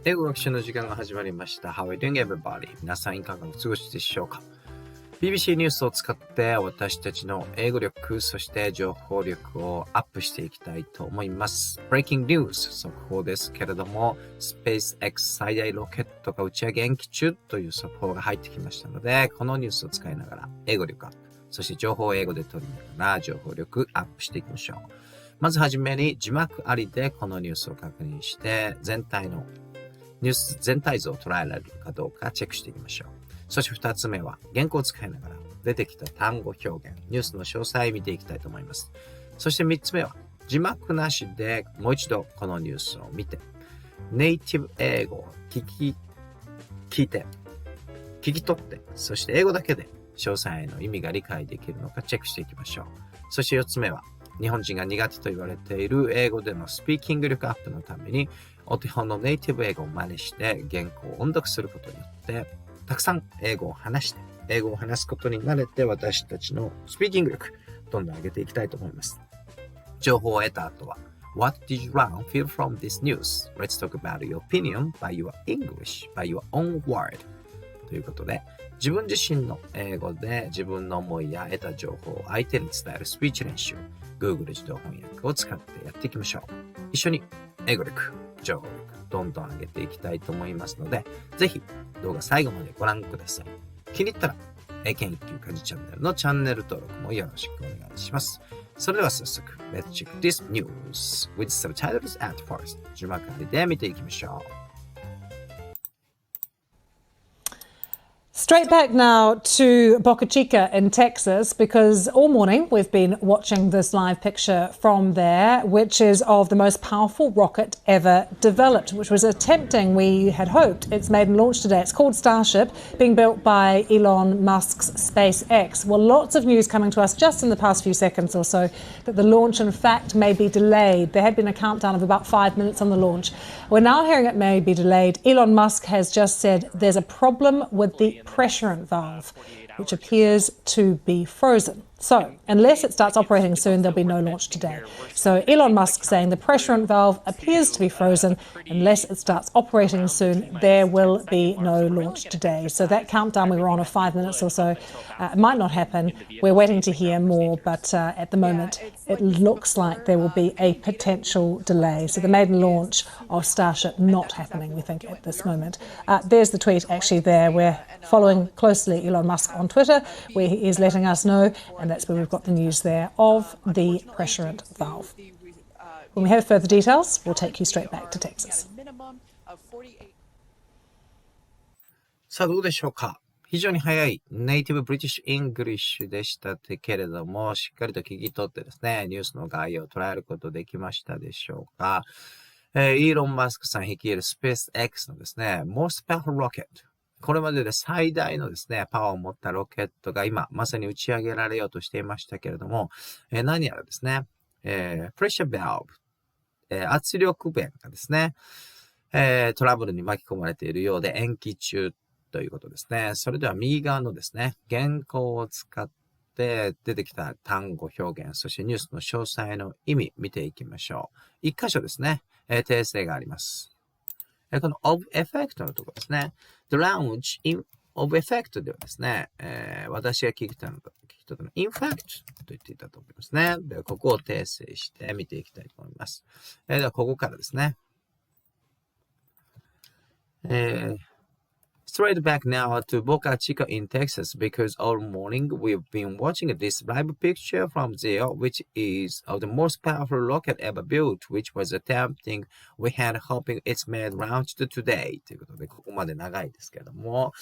英語学習の時間が始まりました。How are you doing, everybody? 皆さんいかがお過ごしでしょうか？ BBC ニュースを使って私たちの英語力、そして情報力をアップしていきたいと思います。Breaking News 速報ですけれども、SpaceX 最大ロケットが打ち上げ延期中という速報が入ってきましたので、このニュースを使いながら英語力アップ、そして情報を英語で取りながら情報力アップしていきましょう。まずはじめに字幕ありでこのニュースを確認して、ニュース全体像を捉えられるかどうかチェックしていきましょう。そして2つ目は原稿を使いながら出てきた単語表現、ニュースの詳細を見ていきたいと思います。そして3つ目は字幕なしでもう一度このニュースを見て、ネイティブ英語を聞き取って、そして英語だけで詳細の意味が理解できるのかチェックしていきましょう。そして4つ目は日本人が苦手と言われている英語でのスピーキング力アップのためにお手本のネイティブ英語を真似して原稿を音読することによってたくさん英語を話すことに慣れて私たちのスピーキング力どんどん上げていきたいと思います。情報を得た後は What did you learn feel from this news? Let's talk about your opinion by your English, by your own word ということで自分自身の英語で自分の思いや得た情報を相手に伝えるスピーチ練習 Google 自動翻訳を使ってやっていきましょう。一緒に英語力、情報力どんどん上げていきたいと思いますので、ぜひ動画最後までご覧ください。気に入ったら英検1級家事チャンネルのチャンネル登録もよろしくお願いします。それでは早速 Let's check this news with subtitles at first 字幕ありで見ていきましょう。Straight back now to Boca Chica in Texas, because all morning we've been watching this live picture from there, which is of the most powerful rocket ever developed, which was attempting, we had hoped, its maiden launch today. It's called Starship, being built by Elon Musk's SpaceX. Well, lots of news coming to us just in the past few seconds or so that the launch, in fact, may be delayed. There had been a countdown of about 5 minutes on the launch. We're now hearing it may be delayed. Elon Musk has just said there's a problem with the pressurant valve, which appears to be frozen. So, unless it starts operating soon, there'll be no launch today. So, Elon Musk saying the pressurant valve appears to be frozen. Unless it starts operating soon, there will be no launch today. So, that countdown we were on of 5 minutes or so might not happen. We're waiting to hear more, but at the moment, it looks like there will be a potential delay. So, the maiden launch of Starship not happening, we think, at this moment. There's the tweet actually there. We're following closely Elon Musk on Twitter, where he is letting us know, and that's where we've got the news there of the pressurant valve. When we have further details, we'll take you straight back to Texas. さあどうでしょうか？非常に早いネイティブブリティッシュイングリッシュでしたけれども、しっかりと聞き取ってですね、ニュースの概要を捉えることできましたでしょうか？イーロン・マスクさん率いるスペース X のですね、Most Powerful Rocket。これまでで最大のですね、パワーを持ったロケットが今、まさに打ち上げられようとしていましたけれども、何やらですね、pressure valve、圧力弁がですね、トラブルに巻き込まれているようで延期中ということですね。それでは右側のですね、原稿を使って出てきた単語表現、そしてニュースの詳細の意味見ていきましょう。一箇所ですね、訂正があります。この of effect のところですね。The launch in of effect ではですね、私が聞き取ったの in fact と言っていたと思いますね。では、ここを訂正して見ていきたいと思います。では、ここからですね。Straight back now to Boca Chica in Texas because all morning we've been watching this live picture from there, which is of the most powerful rocket ever built, which was attempting, we had hoping it's made launched today. ということで、ここまで長いですけども。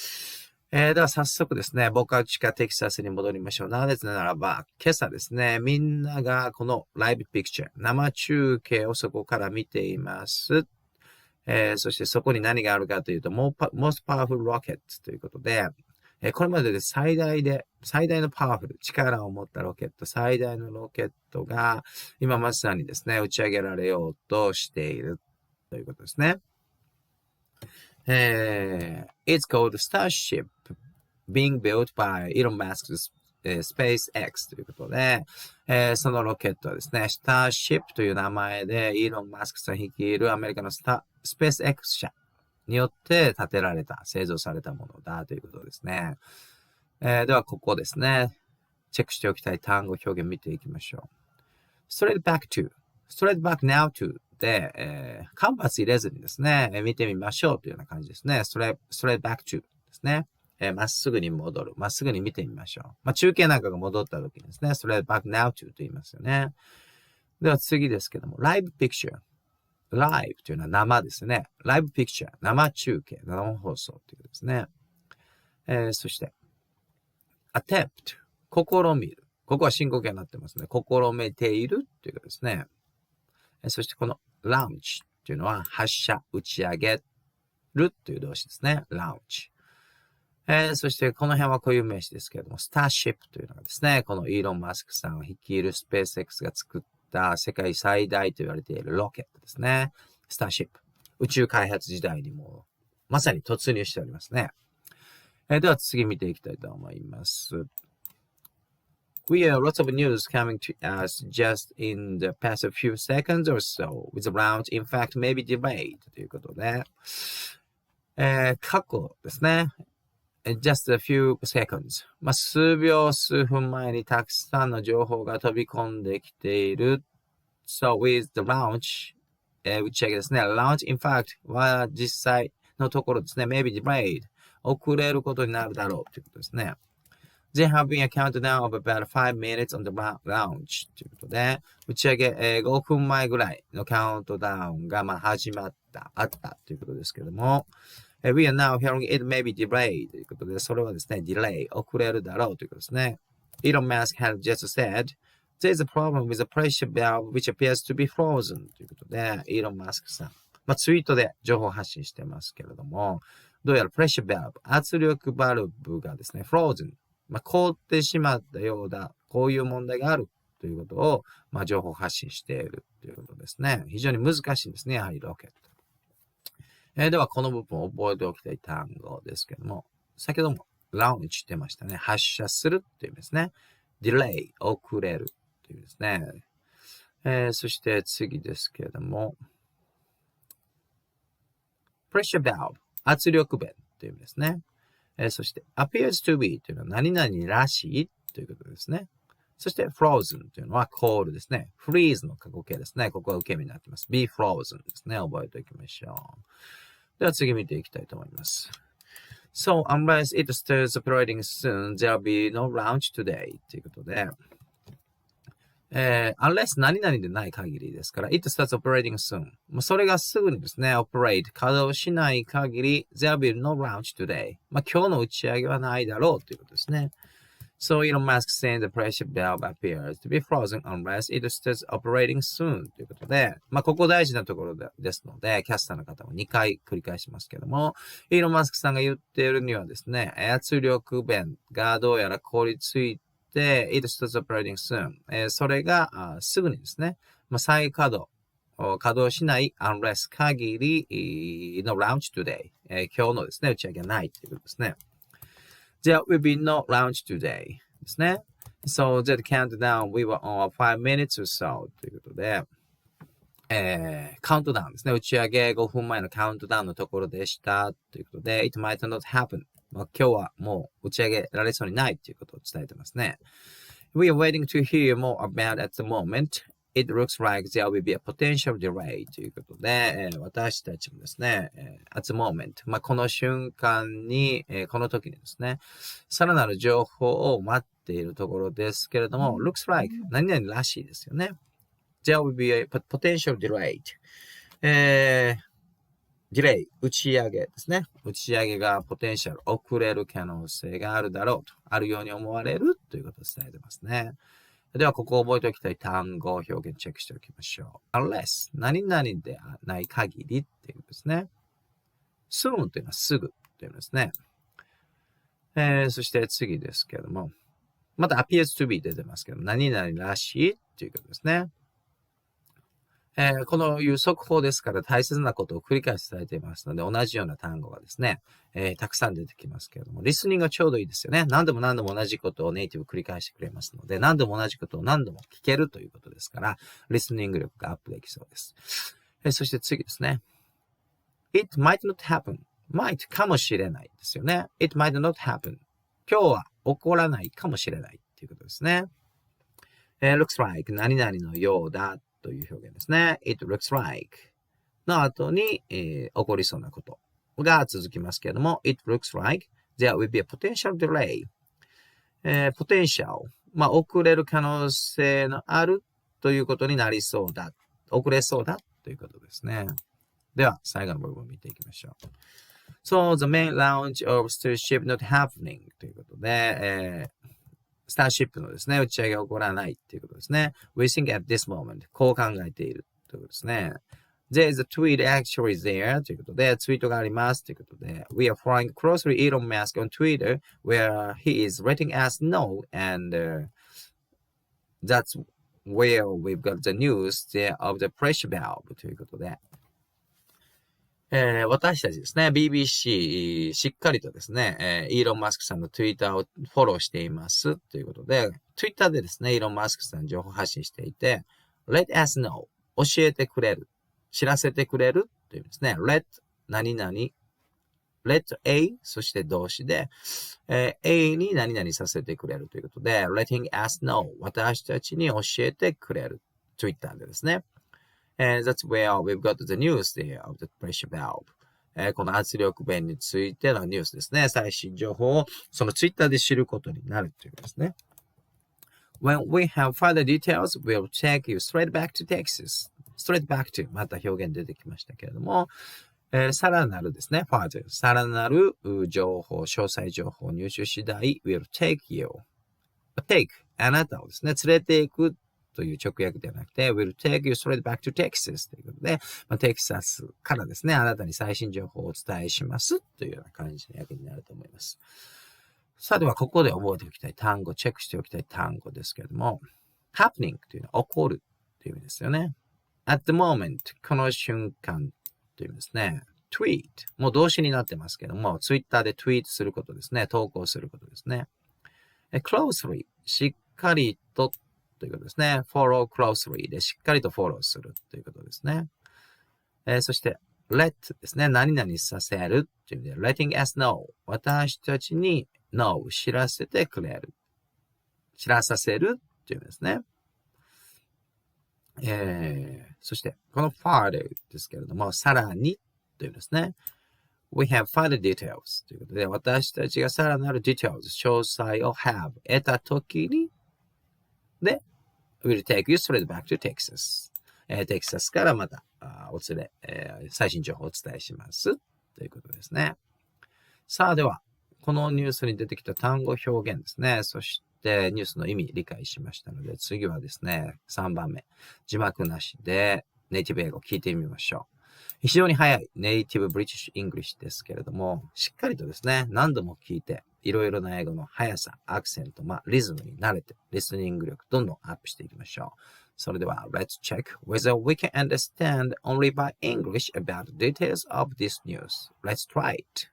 では早速ですね、ボカチカテキサスに戻りましょう。なぜならば、今朝ですね、みんながこのライブピクチャー、生中継をそこから見ています。そしてそこに何があるかというと、most powerful rocket ということで、これまでで最大のパワフル、力を持ったロケット、最大のロケットが、今まさにですね、打ち上げられようとしているということですね。It's called Starship, being built by Elon Musk's SpaceX ということで、そのロケットはですね、Starship という名前で、イーロン・マスクさん率いるアメリカのSpaceX 社によって建てられた、製造されたものだということですね。では、ここですね。チェックしておきたい単語表現見ていきましょう。straight back to、straight back now to で、間髪入れずにですね、見てみましょうというような感じですね。straight back to ですね。まっすぐに戻る。まっすぐに見てみましょう。中継なんかが戻った時にですね、straight back now to と言いますよね。では次ですけども、live picture。live というのは生ですね。live picture、生中継、生放送ということですね。そして、attempt、試みる。ここは進行形になってますね。試めているということですね。そしてこの launch というのは発射、打ち上げるという動詞ですね。launch。そしてこの辺は固有名詞ですけれども、スターシップというのがですね、このイーロン・マスクさんを率いるスペース X が作った世界最大と言われているロケットですね。スターシップ。宇宙開発時代にもまさに突入しておりますね。では次見ていきたいと思います。We have lots of news coming to us just in the past few seconds or so, with the launch, in fact, maybe delayed ということで、過去ですね。just a few seconds. 数秒、数分前にたくさんの情報が飛び込んできている。So with the launch, 打ち上げですね。launch, in fact, は実際のところですね。maybe delayed. 遅れることになるだろうということですね。There have been a countdown of about 5 minutes on the launch ということで、打ち上げ、5分前ぐらいのカウントダウンが始まった、あったということですけども、We are now hearing it may be delayed ということで、それはですね、delay、遅れるだろうということですね。Elon Musk had just said, there's a problem with the pressure valve which appears to be frozen ということで、イーロン・マスクさん、ツイートで情報発信してますけれども、どうやらプレッシャーバルブ、圧力バルブがですね、frozen、凍ってしまったようだ、こういう問題があるということを、情報発信しているということですね。非常に難しいんですね、やはりロケット。では、この部分を覚えておきたい単語ですけども、先ほどもラウンチってましたね。発射するっていう意味ですね。delay、遅れるっていう意味ですね。そして次ですけれども、pressure valve、圧力弁っていう意味ですね。そして appears to be というのは何々らしいということですね。そして frozen というのはコールですね。freeze の過去形ですね。ここは受け身になっています。be frozen ですね。覚えておきましょう。では次見ていきたいと思います。So, unless it starts operating soon, there'll be no launch today ということで、unless 何々でない限りですから、it starts operating soon。それがすぐにですね、operate、稼働しない限り、there'll be no launch today。今日の打ち上げはないだろうということですね。So, Elon Musk saying the pressure valve appears to be frozen unless it starts operating soon ということで、ここ大事なところですので、キャスターの方も2回繰り返しますけども、イーロン・マスクさんが言っているにはですね、圧力弁がどうやら凍りついて、it starts operating soon。それがすぐにですね、再稼働しない unless 限りの launch today。今日のですね、打ち上げはないということですね。There will be no launch today ですね。So that countdown we were on 5 minutes or so ということで、カウントダウンですね。打ち上げ5分前のカウントダウンのところでしたということで、it might not happen。今日はもう打ち上げられそうにないということを伝えてますね。We are waiting to hear more about at the moment.It looks like there will be a potential delay ということで、私たちもですね、at the moment、この瞬間に、この時にですね、さらなる情報を待っているところですけれども、looks like 何々らしいですよね。There will be a potential delay、delay、打ち上げですね。打ち上げがポテンシャル、遅れる可能性があるだろうと、あるように思われるということを伝えてますね。では、ここを覚えておきたい単語、表現チェックしておきましょう。unless、何々でない限りっていうことですね。soon というのはすぐというのですね。そして次ですけれども、また appears to be 出てますけども、何々らしいっていうことですね。このいう速報ですから大切なことを繰り返し伝えていますので、同じような単語がですね、たくさん出てきますけれども、リスニングがちょうどいいですよね。何度も何度も同じことをネイティブ繰り返してくれますので、何度も同じことを何度も聞けるということですから、リスニング力がアップできそうです。そして次ですね。It might not happen.might かもしれないですよね。It might not happen. 今日は起こらないかもしれないっていうことですね。looks like 何々のようだという表現ですね。It looks like の後に、起こりそうなことが続きますけれども、It looks like there will be a potential delay. potential 遅れる可能性のあるということになりそうだ。遅れそうだということですね。では、最後の部分を見ていきましょう。So, the main launch of Starship not happening ということで、スターシップのですね、打ち上げが起こらないということですね。We think at this moment こう考えているということですね。There is a tweet actually there ということで、ツイートがありますということで、We are following closely Elon Musk on Twitter where he is letting us know and、that's where we've got the news of the pressure valve ということで、私たちですね、BBC しっかりとですね、イーロン・マスクさんの Twitter をフォローしていますということで、Twitter でですね、イーロン・マスクさん情報発信していて、let us know 教えてくれる、知らせてくれるという意味ですね。let 何々、let A そして動詞で、A に何々させてくれるということで、letting us know 私たちに教えてくれる Twitter でですね。That's where we've got the news there of the pressure valve. この圧力弁についてのニュースですね。最新情報をそのツイッターで知ることになるということですね。When we have further details, we'll take you straight back to Texas. straight back to また表現出てきましたけれども、さらなるですね。further さらなる情報、詳細情報を入手次第 we'll take you. take あなたをですね、連れていくという直訳ではなくて、will take you straight back to Texas ということで、テキサスからですね、あなたに最新情報をお伝えしますというような感じの訳になると思います。さあ、ではここで覚えておきたい単語、チェックしておきたい単語ですけれども、happening というのは起こるという意味ですよね。at the moment この瞬間という意味ですね。tweet もう動詞になってますけども、ツイッターでツイートすることですね。投稿することですね。closely しっかりとということですね。follow closely でしっかりとフォローするということですね。そして、let ですね。何々させるという意味で、letting us know 私たちに know 知らせてくれる。知らさせるという意味ですね。そして、この further ですけれども、さらにというですね。We have further details ということで、私たちがさらなる details、詳細を have 得たときに、で、we'll take you straight back to Texas。テキサスからまたお連れ、最新情報をお伝えします。ということですね。さあ、では、このニュースに出てきた単語表現ですね。そして、ニュースの意味理解しましたので、次はですね、3番目。字幕なしでネイティブ英語を聞いてみましょう。非常に早いネイティブブリティッシュ・イングリッシュですけれども、しっかりとですね、何度も聞いて、いろいろな英語の速さ、アクセント、リズムに慣れて、リスニング力どんどんアップしていきましょう。それでは、Let's check whether we can understand only by English about the details of this news. Let's try it.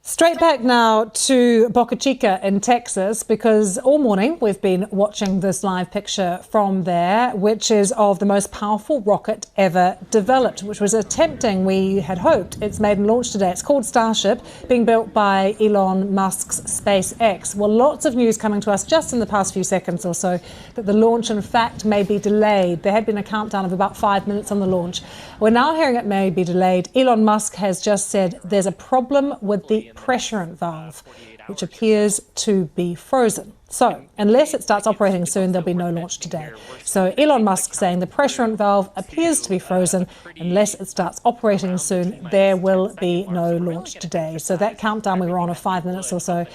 Straight back now to Boca Chica in Texas, because all morning we've been watching this live picture from there, which is of the most powerful rocket ever developed, which was attempting, we had hoped, its maiden launch today. It's called Starship, being built by Elon Musk's SpaceX. Well, lots of news coming to us just in the past few seconds or so that the launch, in fact, may be delayed. There had been a countdown of about 5 minutes on the launch. We're now hearing it may be delayed. Elon Musk has just said there's a problem with the pressurant valve, which appears to be frozen. So, unless it starts operating soon, there'll be no launch today. So, Elon Musk saying the pressurant valve appears to be frozen. Unless it starts operating soon, there will be no launch today. So, that countdown we were on of 5 minutes or so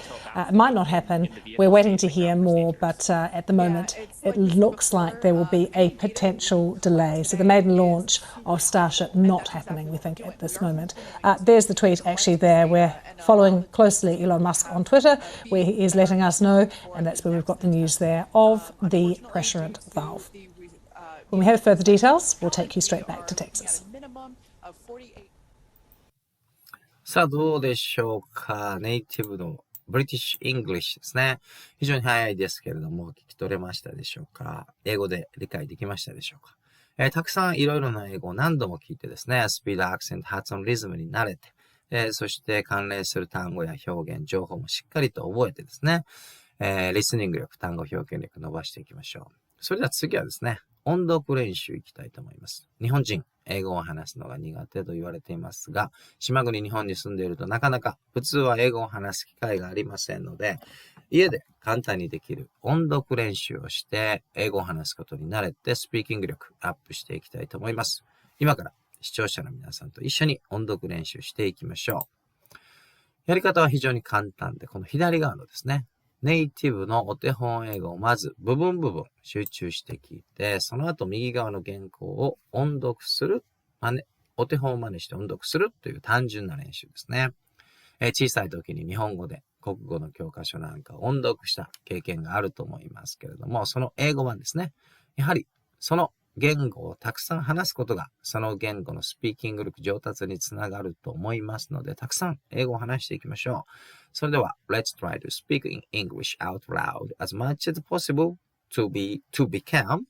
might not happen. We're waiting to hear more, but at the moment, it looks like there will be a potential delay. So, the maiden launch of Starship not happening, we think, at this moment. There's the tweet actually there. We're following closely Elon Musk on Twitter, where he is letting us know, and that's where we've got the news there of the pressurant valve. When we have further details, we'll take you straight back to Texas. さあ、どうでしょうか。ネイティブのブリティッシュ・イングリッシュですね。非常に早いですけれども、聞き取れましたでしょうか。英語で理解できましたでしょうか。たくさんいろいろな英語を何度も聞いてですね、スピード、アクセント、発音、リズムに慣れて、そして関連する単語や表現、情報もしっかりと覚えてですね、リスニング力、単語表現力伸ばしていきましょう。それでは次はですね、音読練習いきたいと思います。日本人、英語を話すのが苦手と言われていますが、島国日本に住んでいるとなかなか普通は英語を話す機会がありませんので、家で簡単にできる音読練習をして英語を話すことに慣れてスピーキング力アップしていきたいと思います。今から視聴者の皆さんと一緒に音読練習していきましょう。やり方は非常に簡単で、この左側のですね、ネイティブのお手本英語をまず部分集中して聞いて、その後右側の原稿を音読する、お手本を真似して音読するという単純な練習ですね。小さい時に日本語で国語の教科書なんかを音読した経験があると思いますけれども、その英語版ですね。やはりその言語をたくさん話すことが、その言語のスピーキング力上達につながると思いますので、たくさん英語を話していきましょう。それでは、Let's try to speak in English out loud as much as possible to become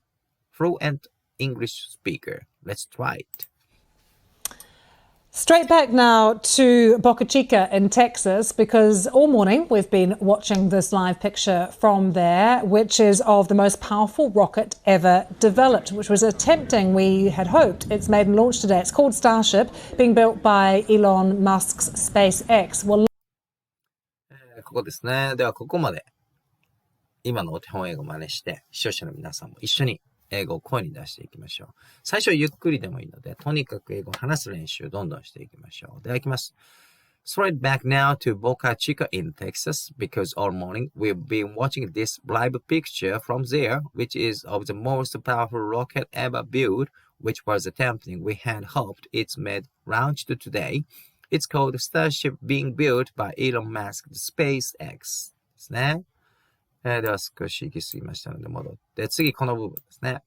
fluent English speaker. Let's try it. Straight back now to Boca Chica in Texas, because all morning we've been watching this live picture from there, which is of the most powerful rocket ever developed, which was attempting, we had hoped, its maiden launch today. It's called Starship, being built by Elon Musk's SpaceX. Well, ここですね。では、ここまで今のお手本英語を真似して、視聴者の皆さんも一緒に英語を声に出していきましょう。最初はゆっくりでもいいので、とにかく英語を話す練習をどんどんしていきましょう。では行きます。Straight back now to Boca Chica in Texas, because all morning we've been watching this live picture from there, which is of the most powerful rocket ever built, which was attempting, we had hoped it's made launched today. It's called Starship, being built by Elon Musk's SpaceX ですね。では少し行き過ぎましたので戻って、次この部分ですね。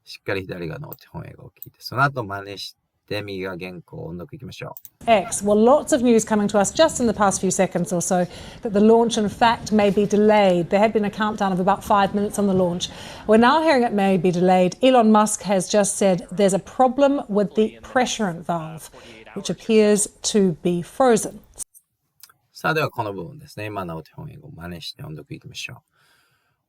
しっかり左側のお手本英語を聞いて、その後真似して右側原稿を音読いきましょう。X. Well, lots of news coming to us just in the past few seconds or so that the launch, in fact, may be delayed. There had been a countdown of about 5 minutes on the launch. We're now hearing it may be delayed. Elon Musk has just said there's a problem with the pressurant valve, which appears to be frozen. さあ、ではこの部分ですね。今のお手本英語を真似して音読いきましょ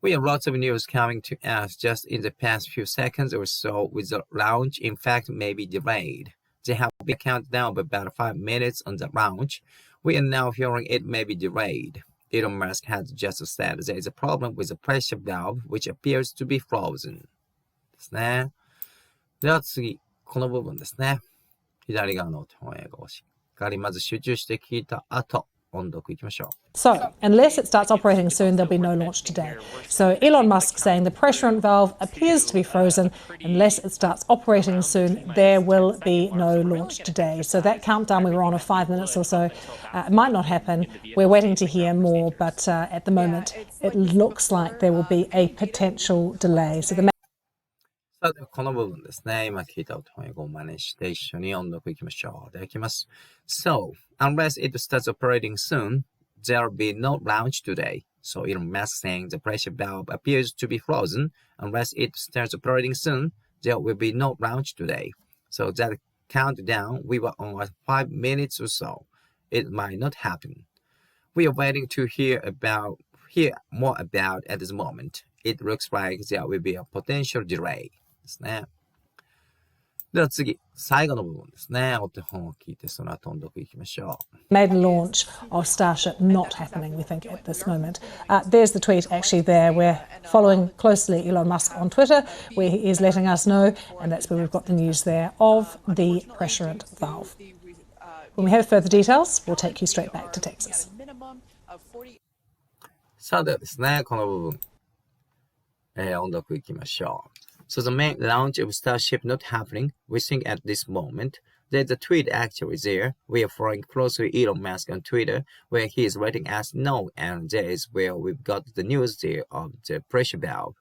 う。We have lots of news coming to us just in the past few seconds or so with the launch, in fact, may be delayed. They have been counted down by about 5 minutes on the launch. We are now hearing it may be delayed. Elon Musk has just said there is a problem with the pressure valve, which appears to be frozen. ですね。では次、この部分ですね。左側のお手本英語をしっかりまず集中して聞いた後、音読いきましょう。So, unless it starts operating soon, there'll be no launch today. So, Elon Musk saying the pressurant valve appears to be frozen. Unless it starts operating soon, there will be no launch today. So, that countdown we were on of 5 minutes or so might not happen. We're waiting to hear more, but at the moment, it looks like there will be a potential delay. So, the さあ、ではこの部分ですね。今聞いたお手本英語を真似して一緒に音読いきましょう。では行きます。So, unless it starts operating soon, there'll be no launch today. So Elon Musk saying the pressure valve appears to be frozen. Unless it starts operating soon, there will be no launch today. So that countdown, we were on 5 minutes or so. It might not happen. We are waiting to hear more about at this moment. It looks like there will be a potential delay. ですね。では次、最後の部分ですね。お手本を聞いて、その後音読いきましょう。maiden launch of Starship not happening, we think, at this moment. There's the tweet actually there. We're following closely Elon Musk on Twitter, where he is letting us know, and that's where we've got the news there of the pressurant valve. When we have further details, we'll take you straight back to Texas. さあ、ではですね、この部分、音読いきましょう。So the main launch of Starship not happening, we think at this moment. There's a tweet actually there. We are following closely Elon Musk on Twitter, where he is letting us know, and there is where we've got the news there of the pressure valve.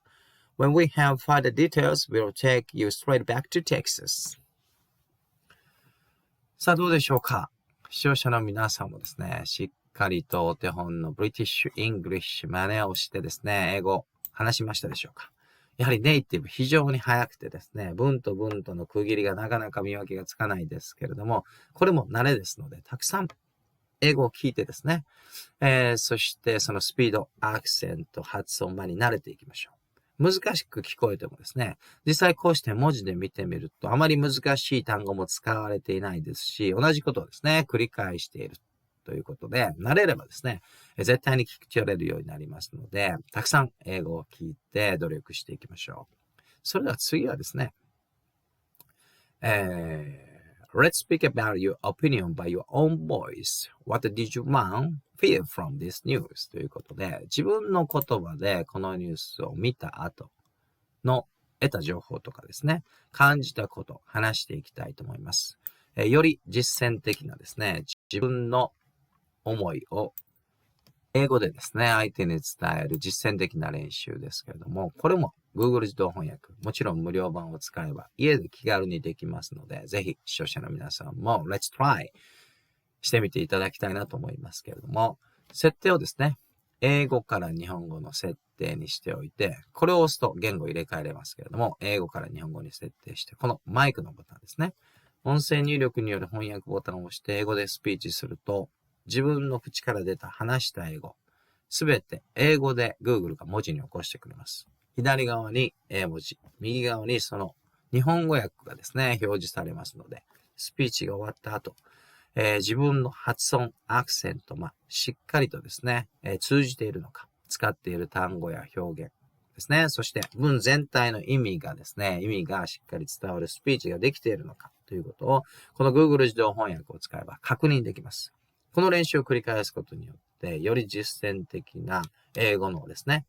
When we have further details, we'll take you straight back to Texas. さあ、どうでしょうか。視聴者の皆さんもですね、しっかりとお手本のブリティッシュ・イングリッシュ真似をしてですね、英語話しましたでしょうか。やはりネイティブ非常に早くてですね、文と文との区切りがなかなか見分けがつかないですけれども、これも慣れですので、たくさん英語を聞いてですね、そしてそのスピード、アクセント、発音に慣れていきましょう。難しく聞こえてもですね、実際こうして文字で見てみると、あまり難しい単語も使われていないですし、同じことをですね、繰り返しているということで、慣れればですね、絶対に聞き取れるようになりますので、たくさん英語を聞いて努力していきましょう。それでは次はですね、Let's speak about your opinion by your own voice. What did you feel from this news? ということで、自分の言葉でこのニュースを見た後の得た情報とかですね、感じたこと、話していきたいと思います。より実践的なですね、自分の思いを英語でですね、相手に伝える実践的な練習ですけれども、これも Google 自動翻訳、もちろん無料版を使えば家で気軽にできますので、ぜひ視聴者の皆さんも Let's try してみていただきたいなと思いますけれども、設定をですね、英語から日本語の設定にしておいて、これを押すと言語を入れ替えれますけれども、英語から日本語に設定して、このマイクのボタンですね、音声入力による翻訳ボタンを押して英語でスピーチすると、自分の口から出た話した英語、すべて英語で Google が文字に起こしてくれます。左側に英文字、右側にその日本語訳がですね、表示されますので、スピーチが終わった後、自分の発音、アクセント、しっかりとですね、通じているのか、使っている単語や表現ですね、そして文全体の意味がしっかり伝わるスピーチができているのかということを、この Google 自動翻訳を使えば確認できます。この練習を繰り返すことによって、より実践的な英語のですね、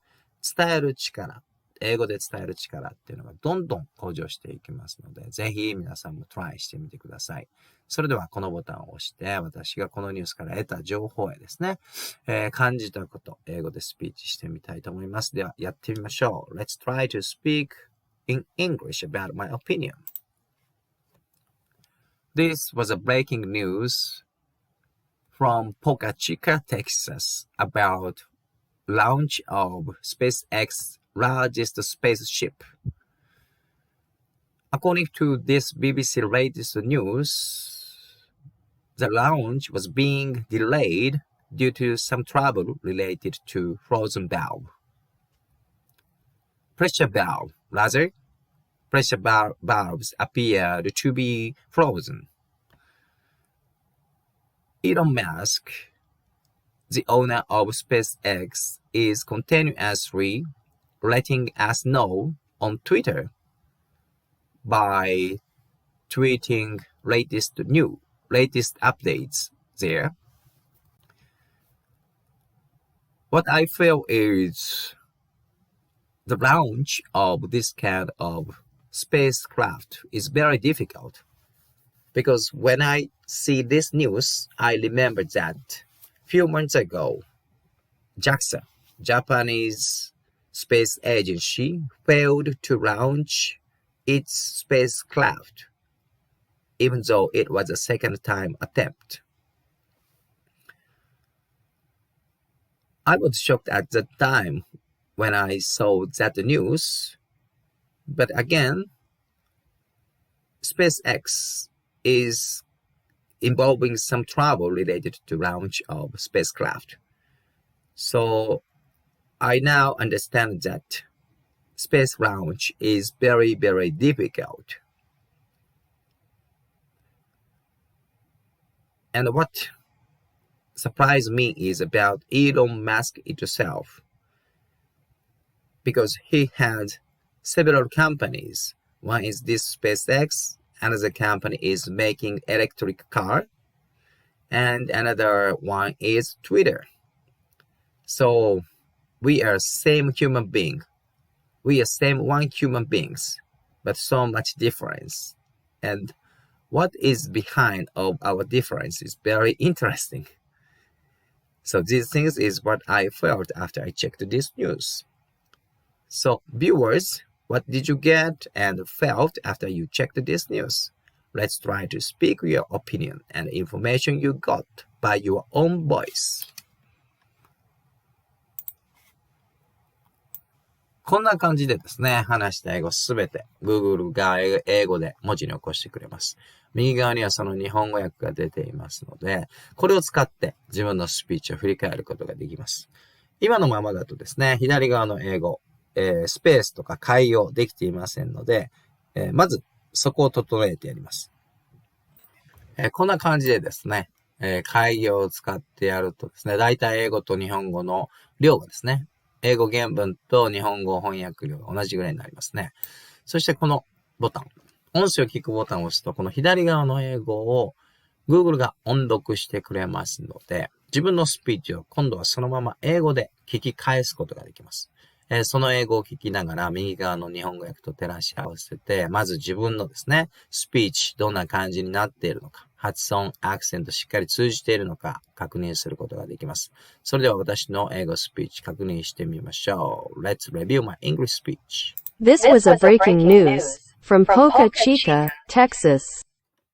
伝える力、英語で伝える力っていうのがどんどん向上していきますので、ぜひ皆さんもトライしてみてください。それではこのボタンを押して、私がこのニュースから得た情報へですね、感じたこと、英語でスピーチしてみたいと思います。では、やってみましょう。Let's try to speak in English about my opinion. This was a breaking news from Boca Chica, Texas, about launch of SpaceX largest spaceship. According to this BBC latest news, the launch was being delayed due to some trouble related to frozen valve. Pressure valves appeared to be frozen. Elon Musk, the owner of SpaceX, is continuously letting us know on Twitter by tweeting latest updates there. What I feel is the launch of this kind of spacecraft is very difficult, because when I see this news, I remember that few months ago, JAXA, Japanese space agency, failed to launch its spacecraft, even though it was a second-time attempt. I was shocked at the time when I saw that news, but again, SpaceX is involving some trouble related to launch of spacecraft. So I now understand that space launch is very, very difficult. And what surprised me is about Elon Musk itself, because he had several companies. One is this SpaceX, another company is making electric car, and another one is Twitter. So we are same human being. We are same one human beings, but so much difference. And what is behind of our difference is very interesting. So these things is what I felt after I checked this news. So viewers, what did you get and felt after you checked this news? Let's try to speak your opinion and information you got by your own voice. こんな感じでですね、話した英語すべて Google が英語で文字に起こしてくれます。右側にはその日本語訳が出ていますので、これを使って自分のスピーチを振り返ることができます。今のままだとですね、左側の英語、スペースとか改用できていませんので、まずそこを整えてやります。こんな感じでですね、改用を使ってやるとですね、だいたい英語と日本語の量がですね、英語原文と日本語翻訳量が同じぐらいになりますね。そしてこのボタン、音声を聞くボタンを押すと、この左側の英語を Google が音読してくれますので、自分のスピーチを今度はそのまま英語で聞き返すことができます。その英語を聞きながら右側の日本語訳と照らし合わせて、まず自分のですね、スピーチ、どんな感じになっているのか、発音、アクセントしっかり通じているのか確認することができます。それでは私の英語スピーチ確認してみましょう。Let's review my English speech. This was a breaking news from Boca Chica, Texas,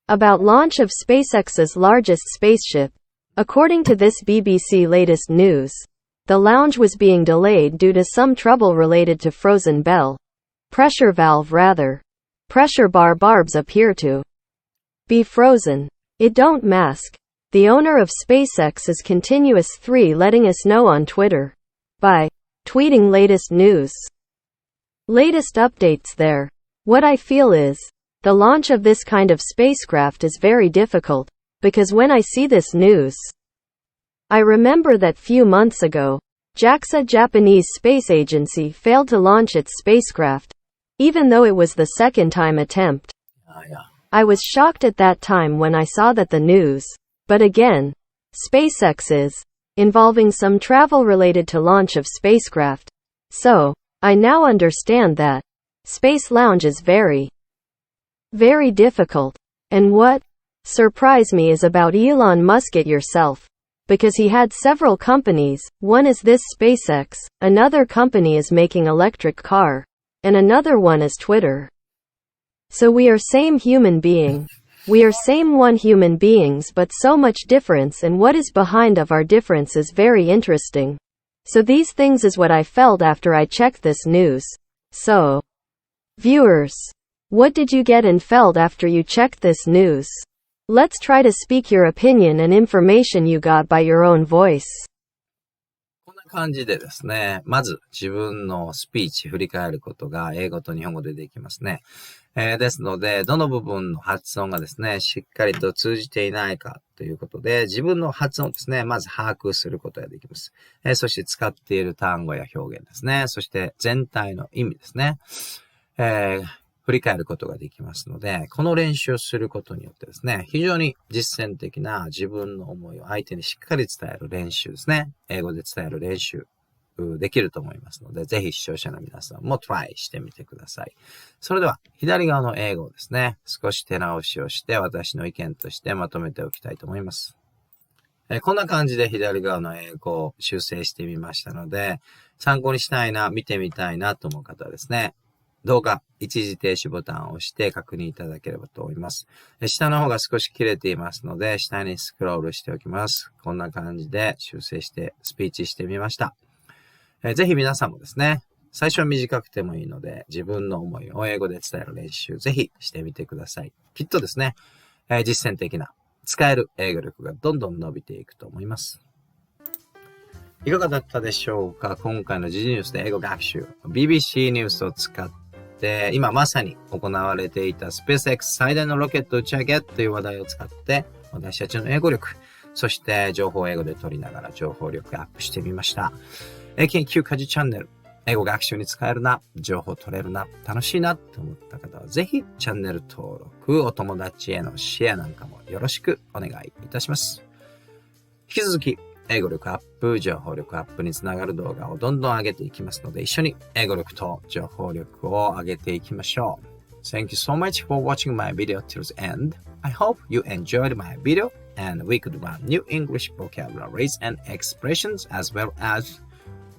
about launch of SpaceX's largest spaceship. According to this BBC latest news, the launch was being delayed due to some trouble related to frozen pressure valve rather. Pressure bar barbs appear to be frozen. It don't mask. The owner of SpaceX is Continuous 3 letting us know on Twitter by tweeting latest news. Latest updates there. What I feel is, the launch of this kind of spacecraft is very difficult, because when I see this news, I remember that few months ago, JAXA Japanese space agency failed to launch its spacecraft, even though it was the second time attempt. I was shocked at that time when I saw that the news, but again, SpaceX is involving some travel related to launch of spacecraft. So, I now understand that space launch is very, very difficult. And what surprised me is about Elon Musk it yourself. Because he had several companies, one is this SpaceX, another company is making electric car, and another one is Twitter. So we are same human being. We are same one human beings but so much difference and what is behind of our difference is very interesting. So these things is what I felt after I checked this news. So, viewers, what did you get and felt after you checked this news? Let's try to speak your opinion and information you got by your own voice. こんな感じでですね、まず自分のスピーチ振り返ることが英語と日本語でできますね。ですので、どの部分の発音がですね、しっかりと通じていないかということで、自分の発音をですね、まず把握することができます。そして使っている単語や表現ですね、そして全体の意味ですね。振り返ることができますので、この練習をすることによってですね、非常に実践的な自分の思いを相手にしっかり伝える練習ですね。英語で伝える練習できると思いますので、ぜひ視聴者の皆さんもトライしてみてください。それでは、左側の英語をですね、少し手直しをして私の意見としてまとめておきたいと思います。こんな感じで左側の英語を修正してみましたので、参考にしたいな、見てみたいなと思う方はですね、動画、一時停止ボタンを押して確認いただければと思います。下の方が少し切れていますので、下にスクロールしておきます。こんな感じで修正してスピーチしてみました。ぜひ皆さんもですね、最初は短くてもいいので、自分の思いを英語で伝える練習、ぜひしてみてください。きっとですね、実践的な、使える英語力がどんどん伸びていくと思います。いかがだったでしょうか？今回の時事ニュースで英語学習、BBC ニュースを使って、今まさに行われていたSpaceX 最大のロケット打ち上げという話題を使って、私たちの英語力、そして情報を英語で取りながら情報力アップしてみました。研究家事チャンネル、英語学習に使えるな、情報取れるな、楽しいなと思った方はぜひチャンネル登録、お友達へのシェアなんかもよろしくお願いいたします。引き続き英語力アップ、情報力アップにつながる動画をどんどん上げていきますので、一緒に英語力と情報力を上げていきましょう。Thank you so much for watching my video till the end. I hope you enjoyed my video and we could learn new English vocabularies and expressions as well as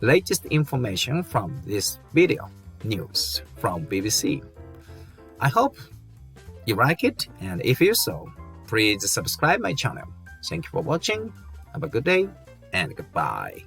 latest information from this video news from BBC. I hope you like it and if you so, please subscribe my channel. Thank you for watching. Have a good day and goodbye.